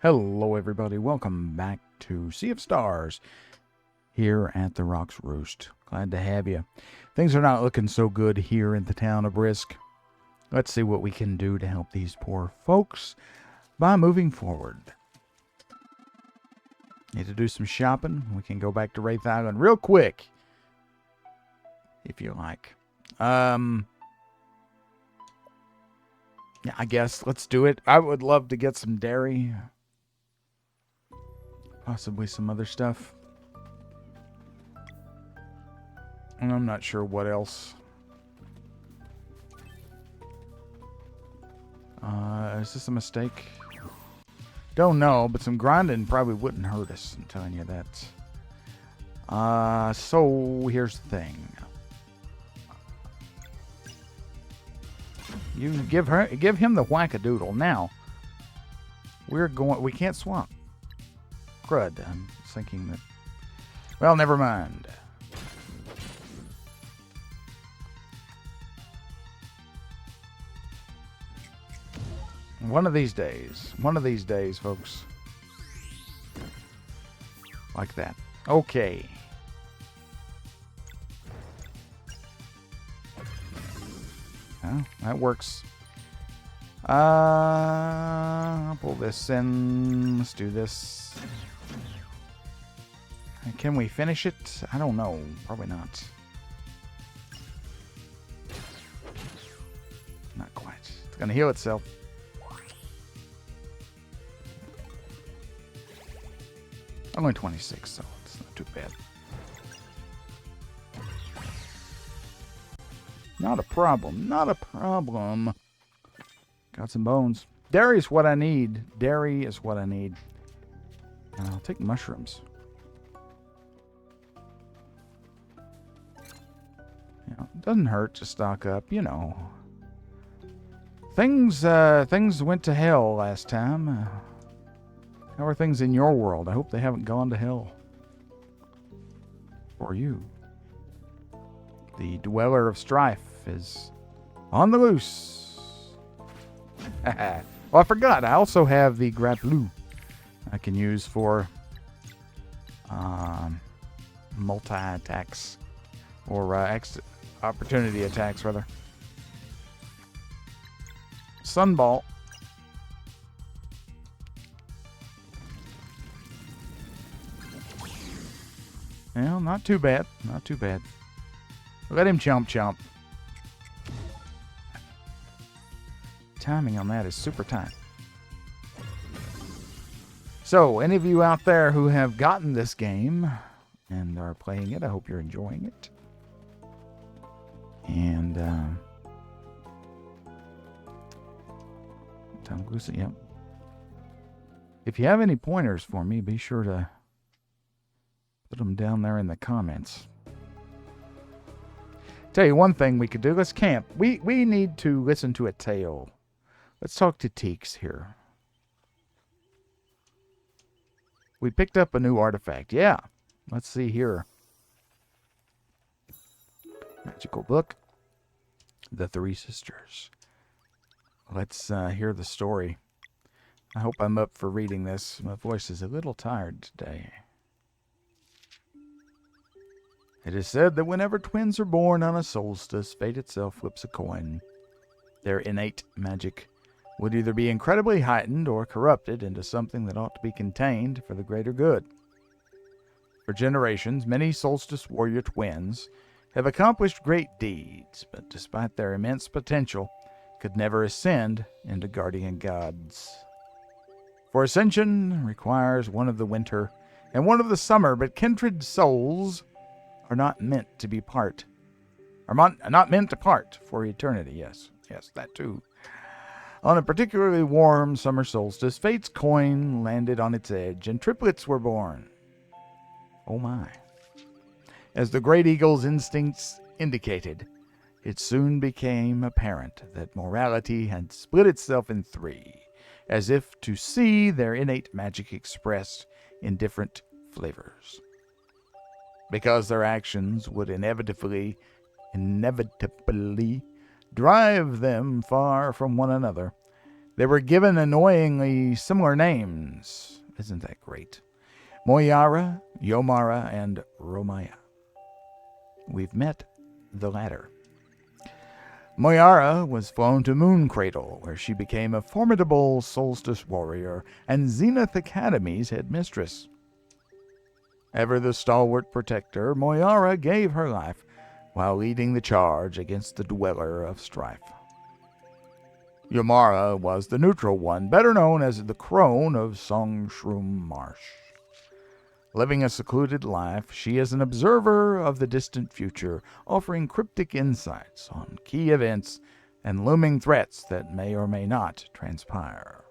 Hello everybody, welcome back to Sea of Stars here at the Rocks Roost. Glad to have you. Things are not looking so good here in the town of Brisk. Let's see what we can do to help these poor folks by moving forward. Need to do some shopping. We can go back to Wraith Island real quick, if you like. Yeah, I guess let's do it. I would love to get some dairy. Possibly some other stuff. And I'm not sure what else. Is this a mistake? Don't know, but some grinding probably wouldn't hurt us. I'm telling you that. So here's the thing. You give him the whack-a-doodle. Now, we can't swap. Crud. I'm thinking that... Well, never mind. One of these days, folks. Like that. Okay. Well, that works. I'll pull this in. Let's do this. Can we finish it? I don't know. Probably not. Not quite. It's going to heal itself. Only 26, so it's not too bad. Not a problem. Not a problem. Got some bones. Dairy is what I need. Dairy is what I need. I'll take mushrooms. You know, it doesn't hurt to stock up, you know. Things went to hell last time. How are things in your world? I hope they haven't gone to hell. For you. The Dweller of Strife is on the loose. Well, I forgot. I also have the Grapploo I can use for multi-attacks. Or opportunity attacks, rather. Sunball. Well, not too bad. Not too bad. Let him chomp. Timing on that is super tight. So, any of you out there who have gotten this game and are playing it, I hope you're enjoying it. And, Tom Glucin, yep. If you have any pointers for me, be sure to put them down there in the comments. Tell you one thing we could do. Let's camp. We need to listen to a tale. Let's talk to Teeks here. We picked up a new artifact. Yeah. Let's see here. Magical book. The Three Sisters. Let's hear the story. I hope I'm up for reading this. My voice is a little tired today. It is said that whenever twins are born on a solstice, fate itself flips a coin. Their innate magic would either be incredibly heightened or corrupted into something that ought to be contained for the greater good. For generations, many solstice warrior twins have accomplished great deeds, but despite their immense potential, could never ascend into guardian gods. For ascension requires one of the winter and one of the summer, but kindred souls are not meant to be part. Not meant to part for eternity, yes, that too. On a particularly warm summer solstice, fate's coin landed on its edge, and triplets were born. Oh my. As the great eagle's instincts indicated, it soon became apparent that morality had split itself in three, as if to see their innate magic expressed in different flavors. Because their actions would inevitably drive them far from one another, They were given annoyingly similar names. Isn't that great? Moyara, Yomara, and Romaya. We've met the latter. Moyara was flown to Mooncradle, where she became a formidable solstice warrior and Zenith Academy's headmistress. Ever the stalwart protector, Moyara gave her life while leading the charge against the Dweller of Strife. Yomara was the neutral one, better known as the Crone of Songshroom Marsh. Living a secluded life, she is an observer of the distant future, offering cryptic insights on key events and looming threats that may or may not transpire.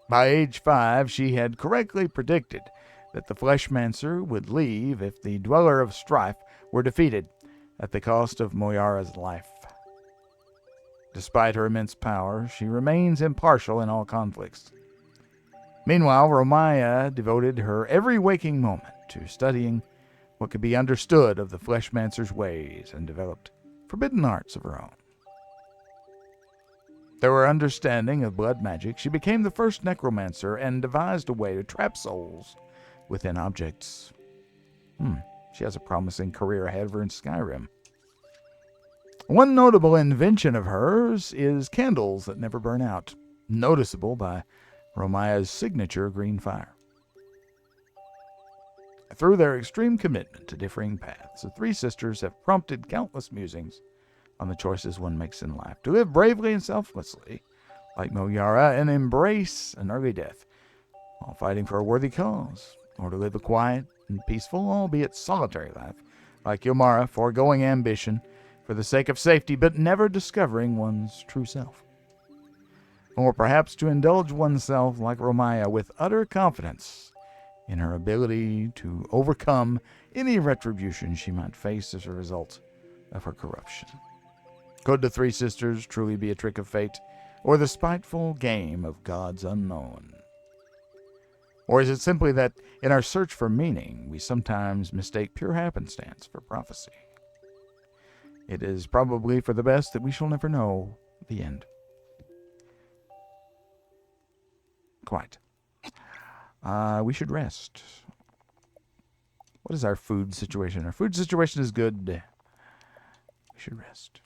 By age 5, she had correctly predicted that the Fleshmancer would leave if the Dweller of Strife were defeated at the cost of Moyara's life. Despite her immense power, she remains impartial in all conflicts. Meanwhile, Romaya devoted her every waking moment to studying what could be understood of the Fleshmancer's ways and developed forbidden arts of her own. Through her understanding of blood magic, she became the first necromancer and devised a way to trap souls within objects. She has a promising career ahead of her in Skyrim. One notable invention of hers is candles that never burn out, noticeable by Romaya's signature green fire. Through their extreme commitment to differing paths, the three sisters have prompted countless musings on the choices one makes in life: to live bravely and selflessly, like Moyara, and embrace an early death while fighting for a worthy cause, or to live a quiet and peaceful, albeit solitary life, like Yomara, foregoing ambition for the sake of safety, but never discovering one's true self. Or perhaps to indulge oneself like Romaya with utter confidence in her ability to overcome any retribution she might face as a result of her corruption. Could the three sisters truly be a trick of fate, or the spiteful game of gods unknown? Or is it simply that in our search for meaning, we sometimes mistake pure happenstance for prophecy? It is probably for the best that we shall never know the end. Quite. We should rest. What is our food situation? Our food situation is good. We should rest.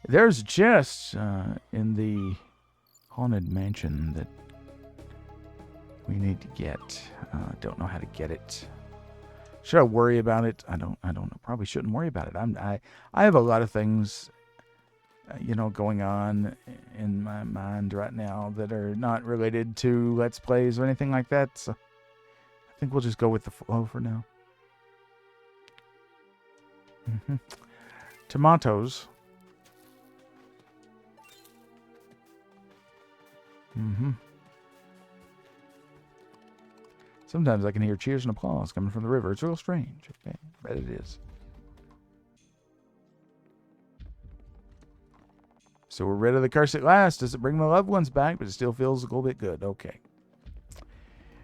There's a chest in the haunted mansion that we need to get. Don't know how to get it. Should I worry about it? I don't know. Probably shouldn't worry about it. I have a lot of things going on in my mind right now that are not related to Let's Plays or anything like that. So I think we'll just go with the flow for now. Tomatoes. Sometimes I can hear cheers and applause coming from the river. It's real strange. Okay, I bet it is. So we're rid of the curse at last. Does it bring the loved ones back? But it still feels a little bit good. Okay.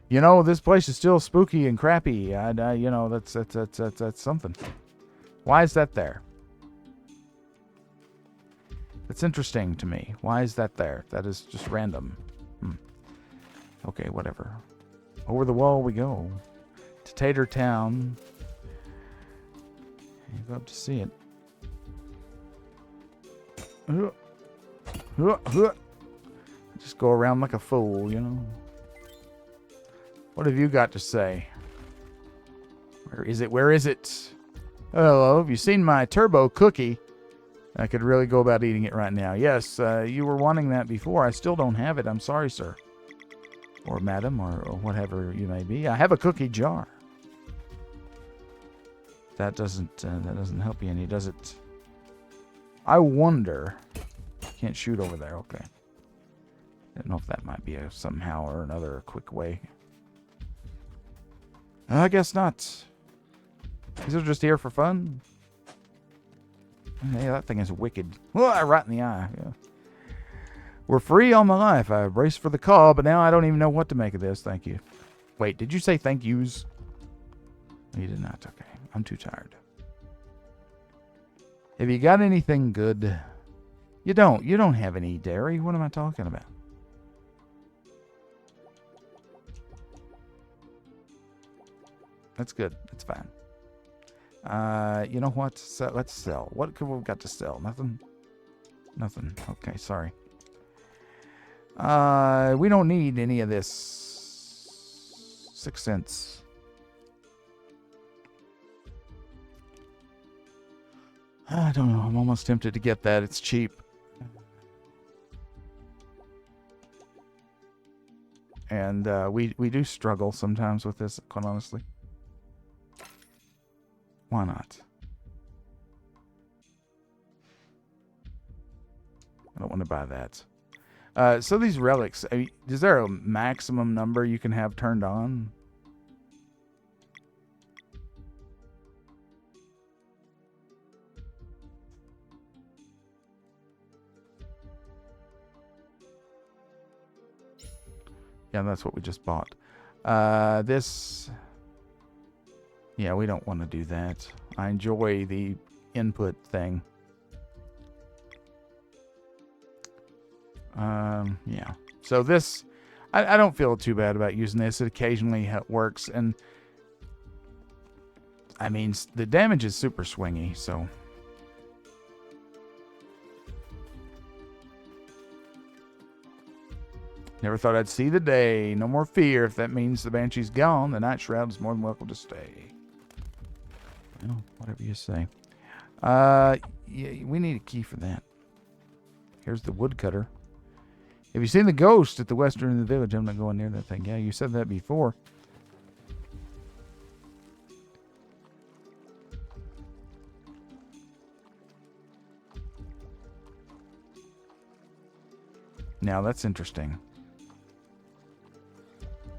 This place is still spooky and crappy. That's something. Why is that there? That's interesting to me. Why is that there? That is just random. Okay, whatever. Over the wall we go. To Tater Town. You go up to see it. Just go around like a fool, What have you got to say? Where is it? Where is it? Hello, have you seen my turbo cookie? I could really go about eating it right now. Yes, you were wanting that before. I still don't have it. I'm sorry, sir. Or madam, or whatever you may be. I have a cookie jar. That doesn't help you any, does it? I wonder. Can't shoot over there. Okay. I don't know if that might be somehow or another quick way. I guess not. These are just here for fun. Hey, that thing is wicked. Right in the eye. Yeah. We're free all my life. I braced for the call, but now I don't even know what to make of this. Thank you. Wait, did you say thank yous? You did not. Okay. I'm too tired. Have you got anything good? You don't. You don't have any dairy. What am I talking about? That's good. That's fine. You know what? So let's sell. What could we got to sell? Nothing? Nothing. Okay, sorry. We don't need any of this. 6 cents. I don't know. I'm almost tempted to get that. It's cheap. And we do struggle sometimes with this, quite honestly. Why not? I don't want to buy that. So these relics, I mean, is there a maximum number you can have turned on? Yeah, that's what we just bought. This... Yeah, we don't want to do that. I enjoy the input thing. Yeah. So this... I don't feel too bad about using this. It occasionally works. And... I mean, the damage is super swingy, so... Never thought I'd see the day. No more fear. If that means the Banshee's gone, the Night Shroud is more than welcome to stay. Well, whatever you say. Yeah, we need a key for that. Here's the woodcutter. Have you seen the ghost at the western end of the village? I'm not going near that thing. Yeah, you said that before. Now, that's interesting.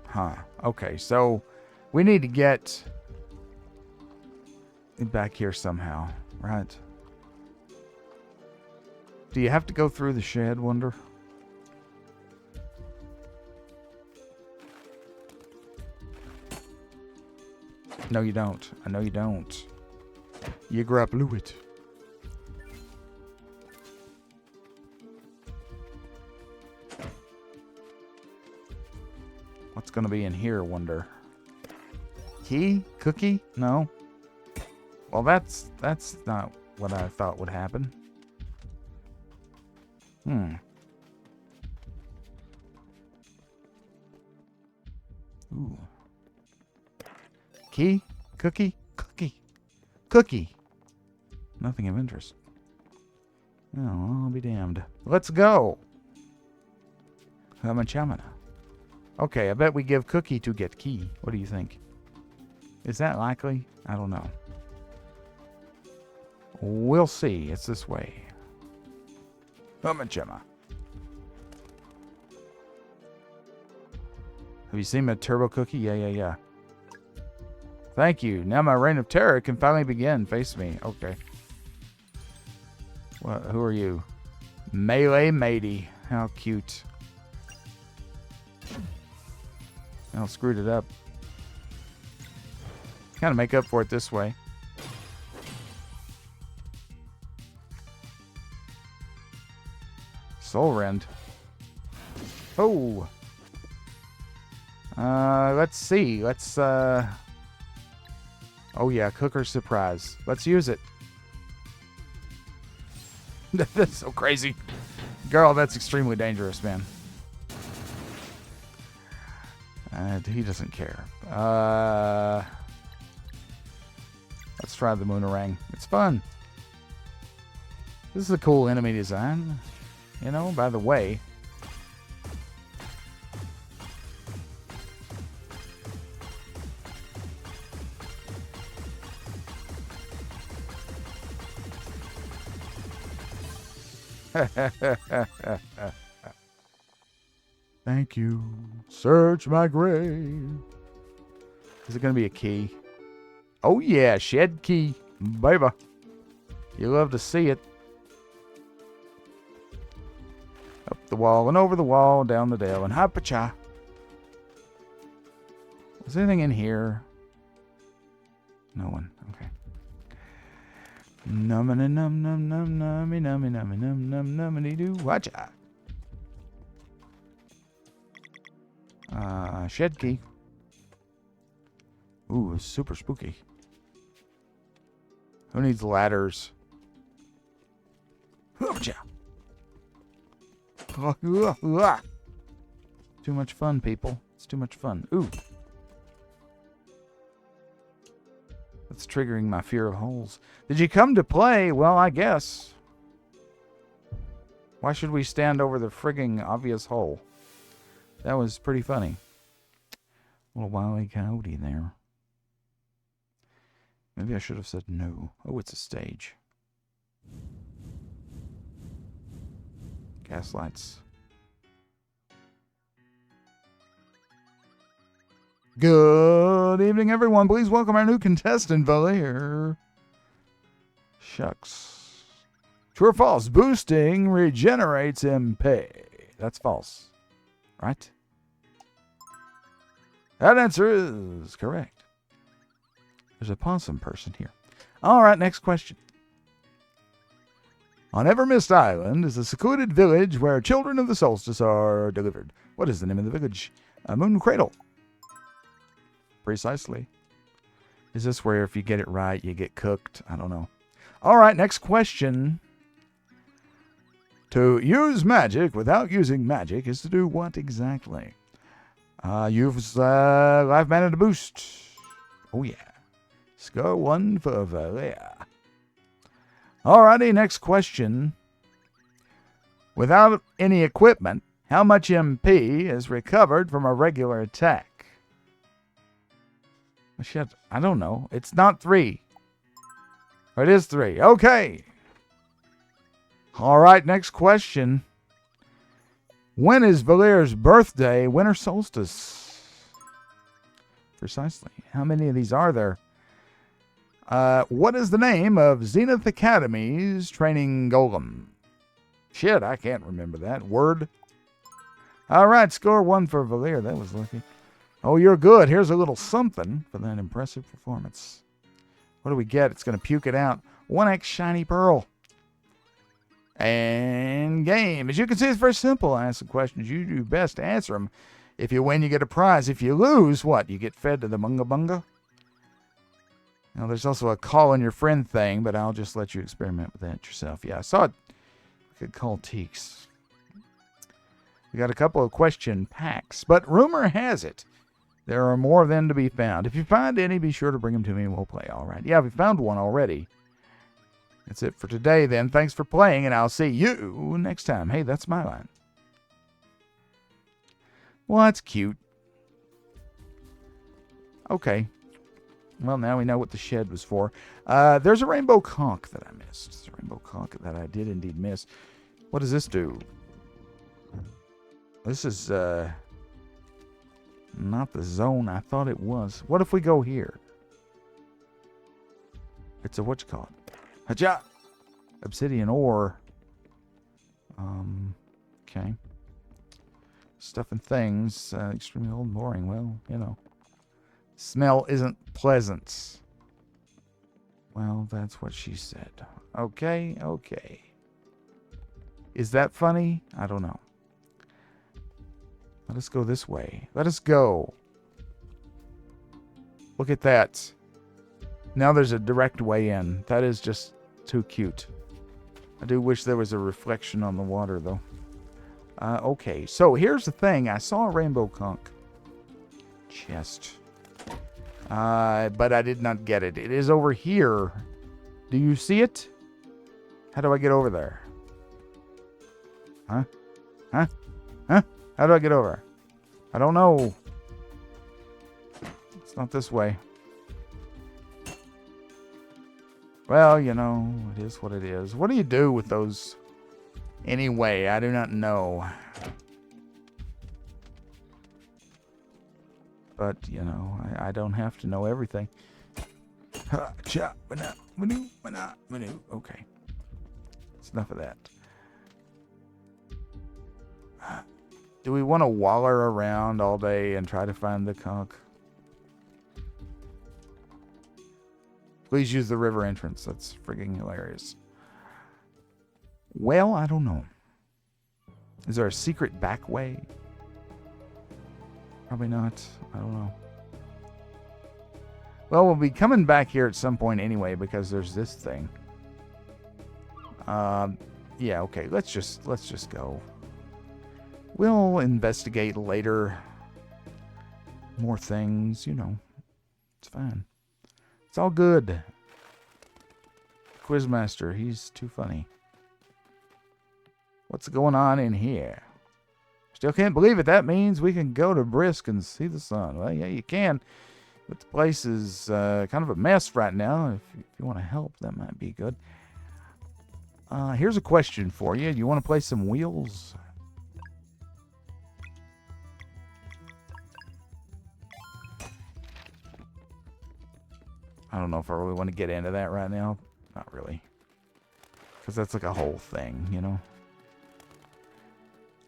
Huh. Okay, so we need to get back here somehow, right? Do you have to go through the shed, wonder? No, you don't. I know you don't. You grab Lewitt. What's going to be in here, wonder? Key? Cookie? No. Well, that's not what I thought would happen. Ooh. Key? Cookie? Cookie. Cookie. Nothing of interest. Oh, I'll be damned. Let's go. Hamachamana. Okay, I bet we give Cookie to get key. What do you think? Is that likely? I don't know. We'll see. It's this way. Hamachama. Have you seen my turbo cookie? Yeah. Thank you. Now my reign of terror can finally begin. Face me. Okay. Well, who are you? Melee matey. How cute. I screwed it up. Kind of make up for it this way. Soul Rend. Oh. Let's see. Let's, oh yeah, Cooker Surprise. Let's use it. That's so crazy. Girl, that's extremely dangerous, man. He doesn't care. Let's try the Moonerang. It's fun. This is a cool enemy design. You know, by the way. Thank you. Search my grave. Is it going to be a key? Oh yeah, shed key. Baby. You love to see it. Up the wall and over the wall, down the dale, and ha-pa-cha. Is there anything in here? No one. Okay. Nummity num num num nummy nummy nummy num num nummity doo. Watcha. Shed key. Ooh, it's super spooky. Who needs ladders? Watcha. Too much fun, people. It's too much fun. Ooh. That's triggering my fear of holes. Did you come to play? Well, I guess. Why should we stand over the frigging obvious hole? That was pretty funny. Little wily coyote there. Maybe I should have said no. Oh, it's a stage. Gas lights. Good evening, everyone. Please welcome our new contestant, Valir. Shucks. True or false? Boosting regenerates MP. That's false. Right? That answer is correct. There's a possum person here. All right, next question. On Evermist Island is a secluded village where children of the solstice are delivered. What is the name of the village? Moon Cradle. Precisely. Is this where if you get it right, you get cooked? I don't know. All right, next question. To use magic without using magic is to do what exactly? Use life mana to boost. Oh, yeah. Score 1 for Valia. Alrighty, next question. Without any equipment, how much MP is recovered from a regular attack? Shit, I don't know. It's not 3. Or it is 3. Okay. Alright, next question. When is Valir's birthday? Winter solstice. Precisely. How many of these are there? What is the name of Zenith Academy's training golem? Shit, I can't remember that. Word. Alright, score 1 for Valir. That was lucky. Oh, you're good. Here's a little something for that impressive performance. What do we get? It's going to puke it out. 1x shiny pearl. And game. As you can see, it's very simple. I ask some questions. You do best to answer them. If you win, you get a prize. If you lose, what? You get fed to the bunga bunga? Now, there's also a call on your friend thing, but I'll just let you experiment with that yourself. Yeah, I saw it. We could call Teeks. We got a couple of question packs, but rumor has it there are more of them to be found. If you find any, be sure to bring them to me and we'll play. All right. Yeah, we found one already. That's it for today, then. Thanks for playing, and I'll see you next time. Hey, that's my line. Well, that's cute. Okay. Well, now we know what the shed was for. There's a rainbow conch that I missed. There's a rainbow conch that I did indeed miss. What does this do? This is not the zone I thought it was. What if we go here? It's a whatchamacallit? Haja! Obsidian ore. Okay. Stuff and things. Extremely old and boring. Well, you know. Smell isn't pleasant. Well, that's what she said. Okay, okay. Is that funny? I don't know. Let us go this way. Let us go. Look at that. Now there's a direct way in. That is just too cute. I do wish there was a reflection on the water, though. Okay, so here's the thing. I saw a rainbow conch chest. But I did not get it. It is over here. Do you see it? How do I get over there? Huh? Huh? Huh? How do I get over? I don't know. It's not this way. Well, you know, it is what it is. What do you do with those? Anyway, I do not know. But, you know, I don't have to know everything. Okay. It's enough of that. Do we want to waller around all day and try to find the conch? Please use the river entrance. That's friggin' hilarious. Well, I don't know. Is there a secret back way? Probably not. I don't know. Well, we'll be coming back here at some point anyway because there's this thing. Yeah, okay. Let's just go. We'll investigate later. More things, you know. It's fine. It's all good. Quizmaster, he's too funny. What's going on in here? Still can't believe it. That means we can go to Brisk and see the sun. Well, yeah, you can. But the place is kind of a mess right now. If you want to help, that might be good. Here's a question for you. Do you want to play some wheels? I don't know if I really want to get into that right now. Not really. Because that's like a whole thing, you know?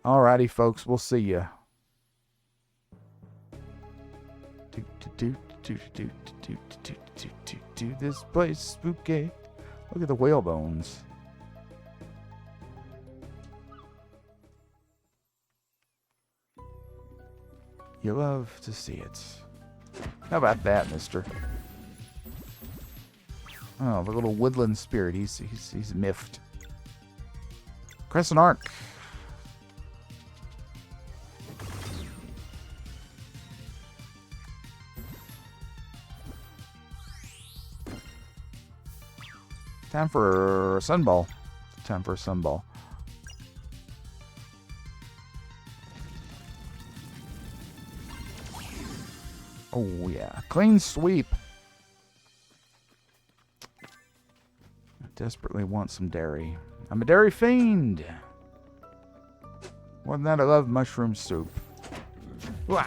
Alrighty, folks. We'll see ya. This place spooky. Look at the whale bones. You love to see it. How about that, mister? Oh, the little woodland spirit. He's miffed. Crescent Arc. Time for a sunball. Time for a sunball. Oh, yeah. Clean sweep. I desperately want some dairy. I'm a dairy fiend. More than that, I love mushroom soup. Wah!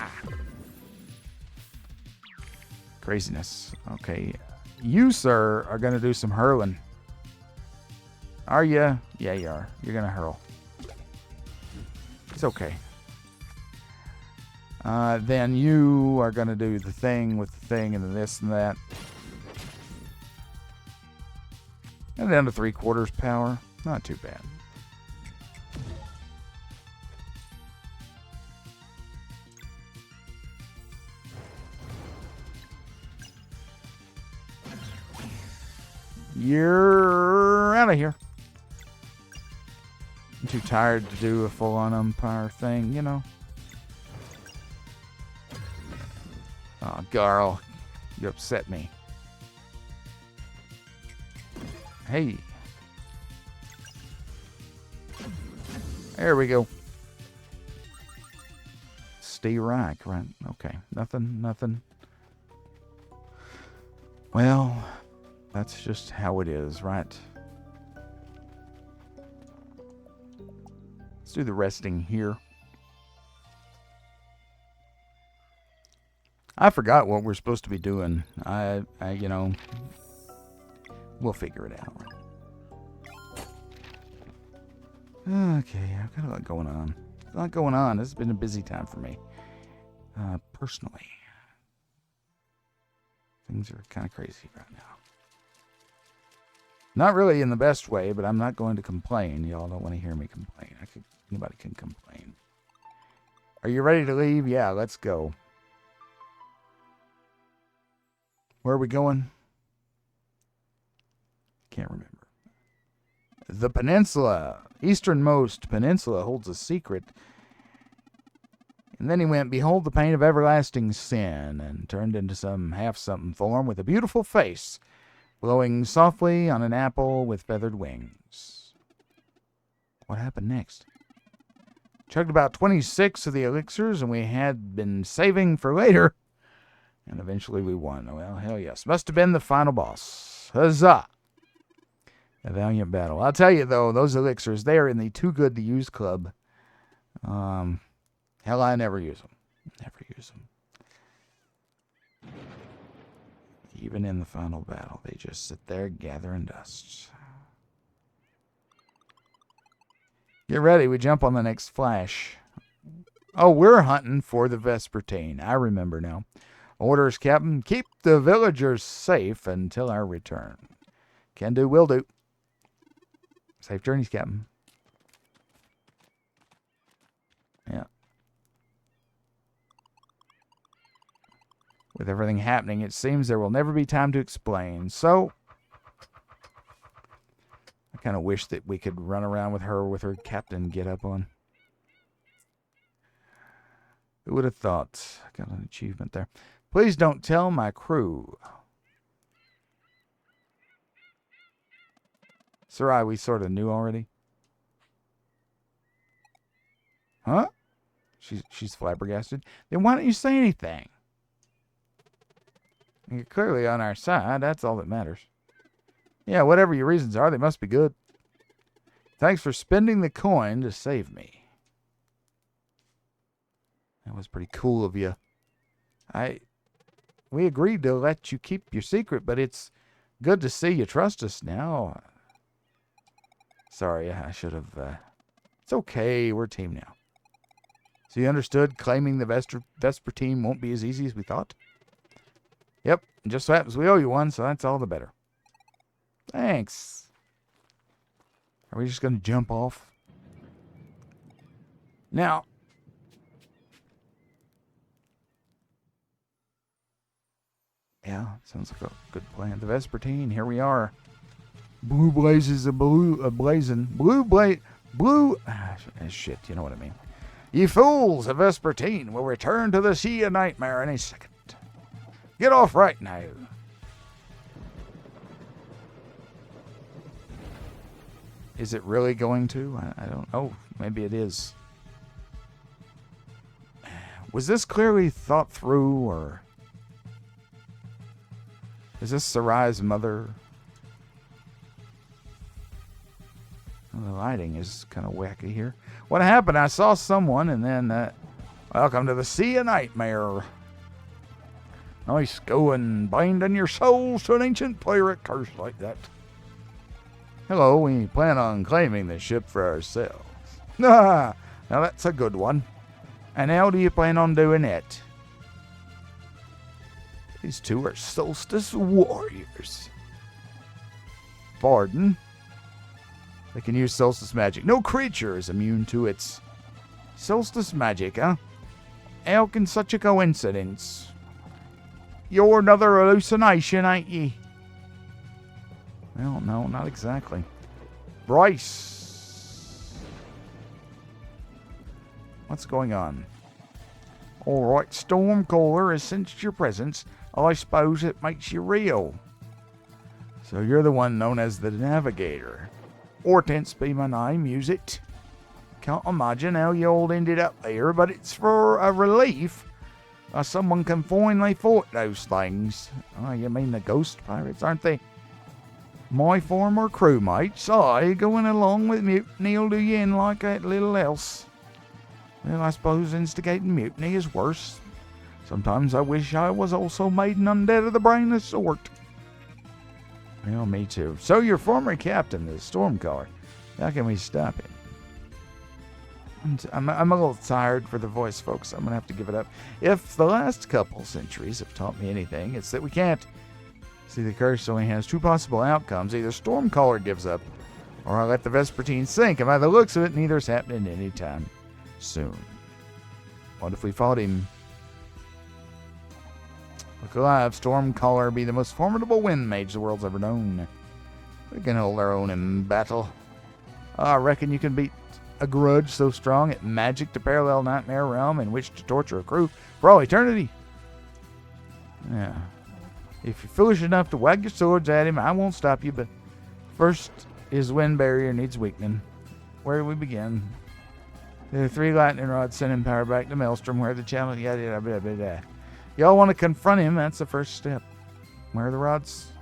Craziness. Okay. You, sir, are going to do some hurling. Are you? Yeah, you are. You're going to hurl. It's okay. Then you are going to do the thing with the thing and this and that. And down to 3/4 power. Not too bad. You're out of here. I'm too tired to do a full-on umpire thing, you know. Oh, Garl, you upset me. Hey. There we go. Stay right. Okay. Nothing. Well, that's just how it is, right? Let's do the resting here. I forgot what we're supposed to be doing. You know, we'll figure it out. Okay, I've got a lot going on. This has been a busy time for me. Personally. Things are kind of crazy right now. Not really in the best way, but I'm not going to complain. Y'all don't want to hear me complain. Anybody can complain. Are you ready to leave? Yeah, let's go. Where are we going? Can't remember. The peninsula. Easternmost peninsula holds a secret. And then he went, behold the pain of everlasting sin, and turned into some half-something form with a beautiful face, blowing softly on an apple with feathered wings. What happened next? Chugged about 26 of the elixirs, and we had been saving for later. And eventually we won. Well, hell yes. Must have been the final boss. Huzzah! A valiant battle. I'll tell you, though, those elixirs, they are in the too good to use club. Hell, I never use them. Never use them. Even in the final battle, they just sit there gathering dust. Get ready. We jump on the next flash. Oh, we're hunting for the Vespertine. I remember now. Orders, Captain. Keep the villagers safe until our return. Can do, will do. Safe journeys, Captain. Yeah. With everything happening, it seems there will never be time to explain. So, I kind of wish that we could run around with her captain get up on. Who would have thought? I got an achievement there. Please don't tell my crew. Sarai, we sort of knew already. Huh? She's flabbergasted. Then why don't you say anything? You're clearly on our side. That's all that matters. Yeah, whatever your reasons are, they must be good. Thanks for spending the coin to save me. That was pretty cool of you. We agreed to let you keep your secret, but it's good to see you trust us now. Sorry, I should have... It's okay, we're a team now. So you understood claiming the Vespertine won't be as easy as we thought? Yep, it just so happens we owe you one, so that's all the better. Thanks. Are we just going to jump off? Now... Yeah, sounds like a good plan. The Vespertine, here we are. Blue blazes blazing. Shit, you know what I mean. Ye fools, the Vespertine will return to the Sea of Nightmare any second. Get off right now. Is it really going to? I don't know. Maybe it is. Was this clearly thought through, or... Is this Sarai's mother? Well, the lighting is kind of wacky here. What happened? I saw someone, and then... welcome to the Sea of Nightmare. Nice going, binding your souls to an ancient pirate curse like that. Hello, we plan on claiming the ship for ourselves. Now that's a good one. And how do you plan on doing it? These two are solstice warriors. Pardon? They can use solstice magic. No creature is immune to its solstice magic, huh? How can such a coincidence? You're another hallucination, ain't ye? Well, no, not exactly. Bryce. What's going on? All right, Stormcaller has sensed your presence. I suppose it makes you real. So you're the one known as the Navigator. Hortense be my name, use it. Can't imagine how you all ended up there, but it's for a relief. Someone can finally fight those things. Oh, you mean the ghost pirates, aren't they? My former crewmates, going along with mutiny'll do you in like that little else. Well, I suppose instigating mutiny is worse. Sometimes I wish I was also made an undead of the brainless sort. Well, me too. So your former captain, the Stormcaller, how can we stop him? I'm a little tired for the voice, folks. I'm going to have to give it up. If the last couple centuries have taught me anything, it's that we can't. See, the curse only has two possible outcomes. Either Stormcaller gives up, or I let the Vespertine sink. And by the looks of it, neither's happening anytime soon. What if we fought him? Look alive, Stormcaller be the most formidable wind mage the world's ever known. We can hold our own in battle. I reckon you can beat a grudge so strong at magic to parallel nightmare realm in which to torture a crew for all eternity. Yeah. If you're foolish enough to wag your swords at him, I won't stop you, but first his wind barrier needs weakening. Where do we begin? The 3 lightning rods send him power back to Maelstrom, where the channel... Y'all want to confront him, that's the first step. Where are the rods?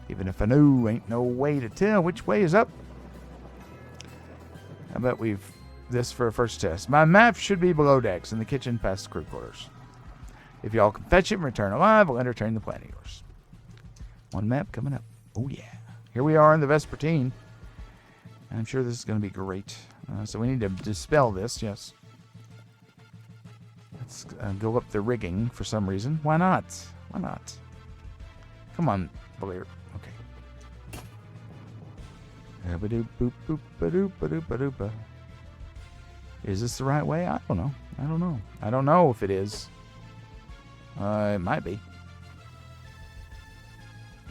Even if I knew, ain't no way to tell which way is up. I bet we've this for a first test. My map should be below decks in the kitchen past the crew quarters. If y'all can fetch it and return alive, I'll entertain the plan of yours. One map coming up. Oh yeah. Here we are in the Vespertine. I'm sure this is going to be great. So we need to dispel this, yes. Let's go up the rigging for some reason. Why not? Why not? Come on, Valir. Okay. Is this the right way? I don't know. I don't know. I don't know if it is. It might be.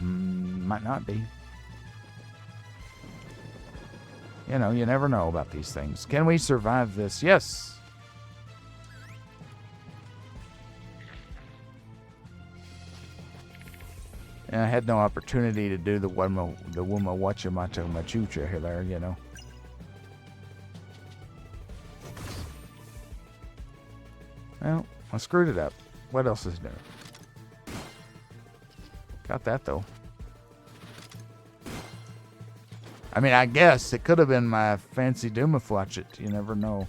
Might not be. You know, you never know about these things. Can we survive this? Yes. And I had no opportunity to do the Wuma Wachamacho Machucha here there, you know. Well, I screwed it up. What else is new? Got that, though. I mean, I guess it could have been my fancy Doomaflatchet. You never know.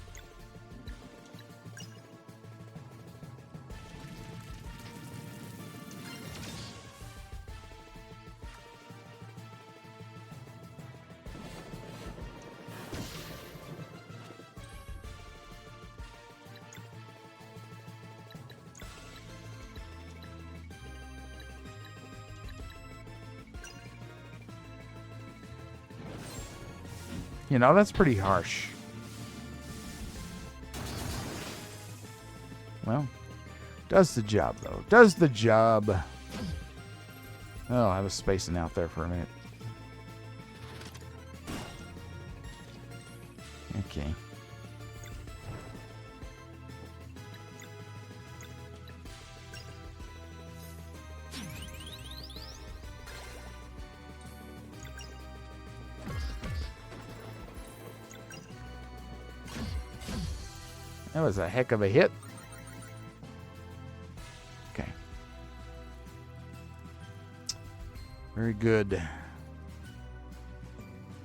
You know, that's pretty harsh. Well, does the job, though. Does the job. Oh, I was spacing out there for a minute. Okay. That was a heck of a hit. Okay. Very good.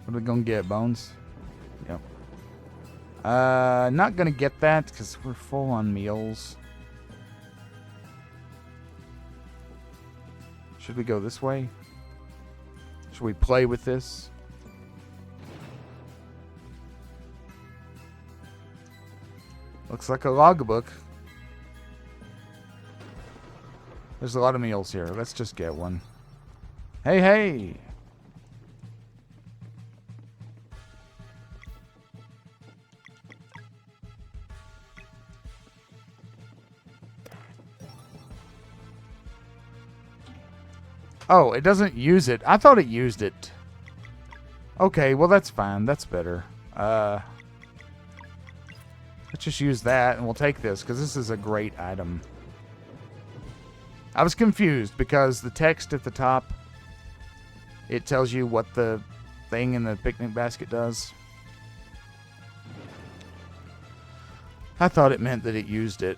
What are we going to get, Bones? Yep. Not going to get that because we're full on meals. Should we go this way? Should we play with this? Looks like a logbook. There's a lot of meals here. Let's just get one. Hey, hey! Oh, it doesn't use it. I thought it used it. Okay, well that's fine. That's better. Let's just use that, and we'll take this, because this is a great item. I was confused, because the text at the top, it tells you what the thing in the picnic basket does. I thought it meant that it used it.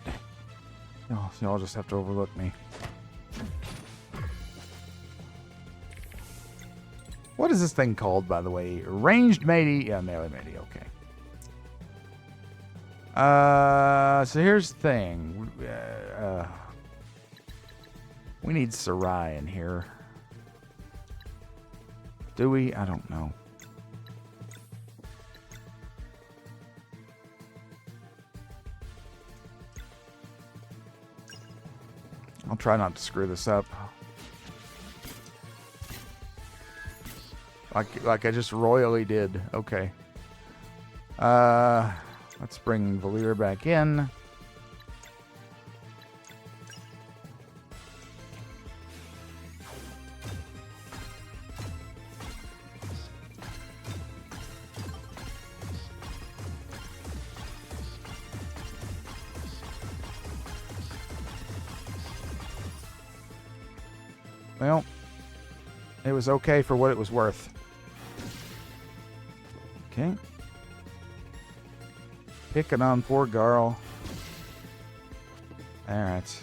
Oh, y'all just have to overlook me. What is this thing called, by the way? Ranged melee. Yeah, melee melee, okay. So here's the thing. We need Sarai in here. Do we? I don't know. I'll try not to screw this up. Like I just royally did. Okay. Let's bring Valir back in. Well, it was okay for what it was worth. Okay. Picking on poor Garl. Alright.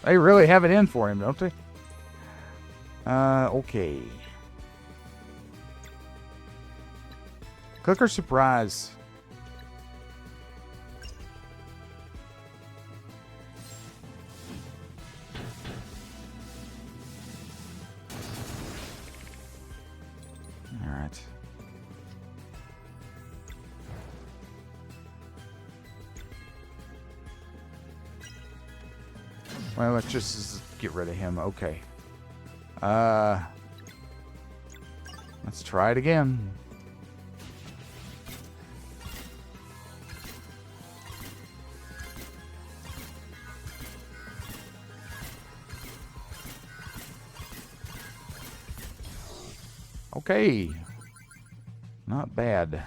They really have it in for him, don't they? Okay. Cooker surprise. Alright. Well, let's just get rid of him. Okay. Let's try it again. Okay. Not bad.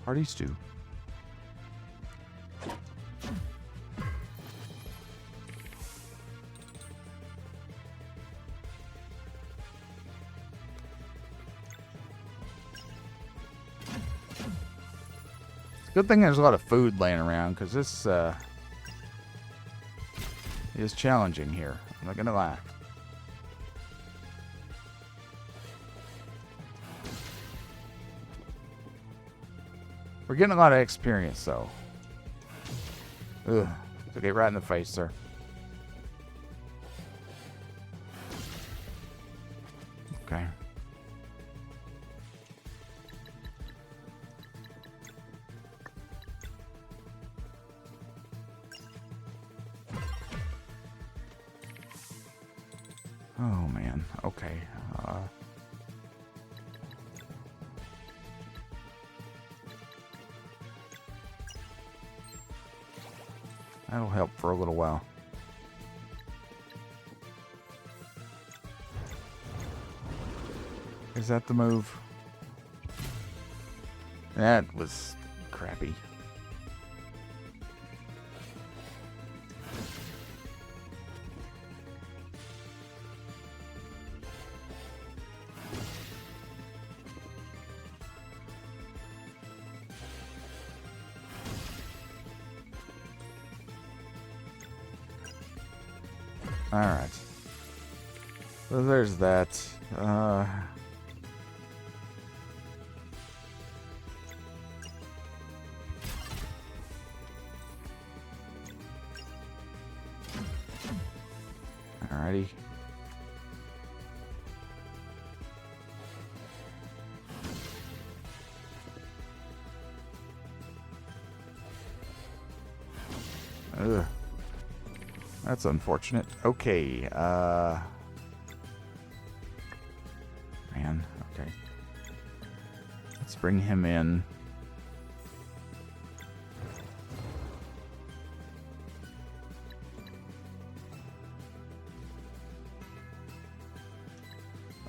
Party stew. Good thing there's a lot of food laying around, because this is challenging here. I'm not gonna lie. We're getting a lot of experience, though. Ugh. Took it right in the face, sir. Okay. Oh, man. Okay. That'll help for a little while. Is that the move? That was crappy. Alright. So there's that. Alrighty. Ugh. That's unfortunate. Okay, man, okay. Let's bring him in.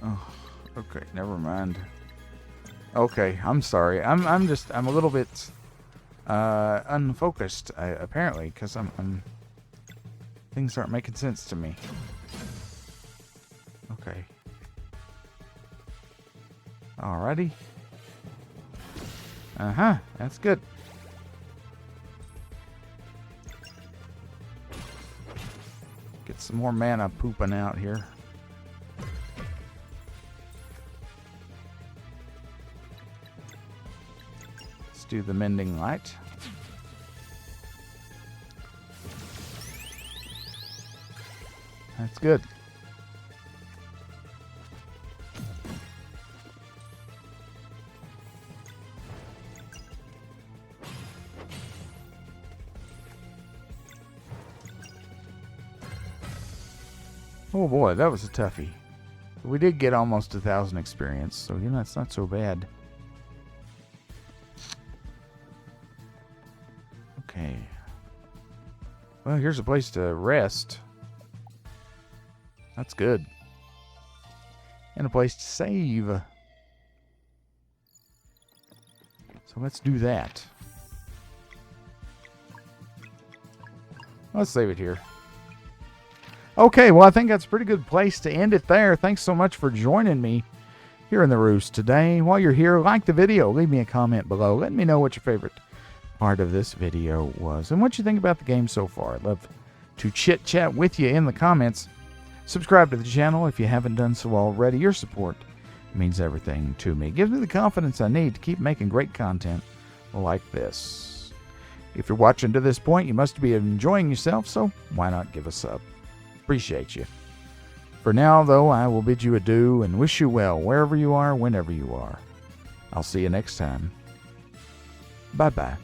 Oh, okay, never mind. Okay, I'm sorry. I'm a little bit unfocused apparently, because I'm things aren't making sense to me. Okay. Alrighty. Uh-huh. That's good. Get some more mana pooping out here. Let's do the mending light. That's good. Oh boy, that was a toughie. We did get almost 1,000 experience, so you know it's not so bad. Okay. Well, here's a place to rest. That's good. And a place to save. So let's do that. Let's save it here. Okay, well, I think that's a pretty good place to end it there. Thanks so much for joining me here in the Roost today. While you're here, like the video. Leave me a comment below. Let me know what your favorite part of this video was and what you think about the game so far. I'd love to chit-chat with you in the comments. Subscribe to the channel if you haven't done so already. Your support means everything to me. It gives me the confidence I need to keep making great content like this. If you're watching to this point, you must be enjoying yourself, so why not give a sub? Appreciate you. For now, though, I will bid you adieu and wish you well wherever you are, whenever you are. I'll see you next time. Bye-bye.